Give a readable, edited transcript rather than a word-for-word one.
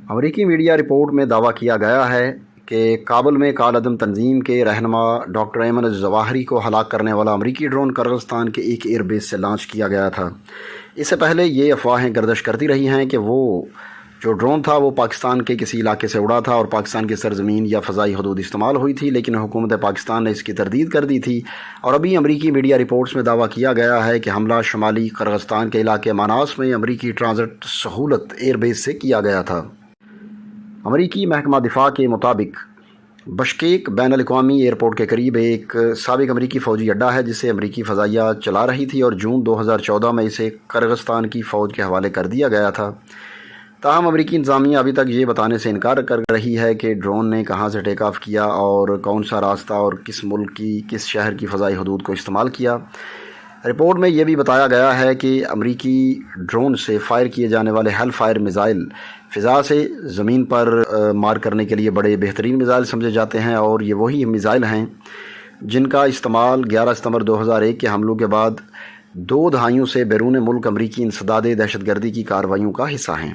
امریکی media report میں دعویٰ کیا گیا ہے کہ کابل میں کالعدم تنظیم کے رہنما ڈاکٹر ایمن الظواہری کو ہلاک کرنے والا امریکی ڈرون قرغیزستان کے ایک ایئر بیس سے لانچ کیا گیا تھا۔ اس سے پہلے یہ افواہیں گردش کرتی رہی ہیں کہ وہ جو ڈرون تھا وہ پاکستان کے کسی علاقے سے اڑا تھا اور پاکستان کی سرزمین یا فضائی حدود استعمال ہوئی تھی، لیکن حکومت پاکستان نے اس کی تردید کر دی تھی اور ابھی امریکی میڈیا رپورٹس میں دعویٰ کیا گیا ہے کہ حملہ شمالی قرغیزستان کے علاقے ماناس میں امریکی ٹرانزٹ سہولت ایئر بیس سے کیا گیا تھا۔ امریکی محکمہ دفاع کے مطابق بشکیک بین الاقوامی ایئرپورٹ کے قریب ایک سابق امریکی فوجی اڈہ ہے جسے امریکی فضائیہ چلا رہی تھی اور جون 2014 میں اسے قرغیزستان کی فوج کے حوالے کر دیا گیا تھا۔ تاہم امریکی انتظامیہ ابھی تک یہ بتانے سے انکار کر رہی ہے کہ ڈرون نے کہاں سے ٹیک آف کیا اور کون سا راستہ اور کس ملک کی کس شہر کی فضائی حدود کو استعمال کیا۔ رپورٹ میں یہ بھی بتایا گیا ہے کہ امریکی ڈرون سے فائر کیے جانے والے ہیل فائر میزائل فضا سے زمین پر مار کرنے کے لیے بڑے بہترین میزائل سمجھے جاتے ہیں اور یہ وہی میزائل ہیں جن کا استعمال 11 ستمبر 2001 کے حملوں کے بعد 2 دہائیوں سے بیرون ملک امریکی انسداد دہشت گردی کی کارروائیوں کا حصہ ہیں۔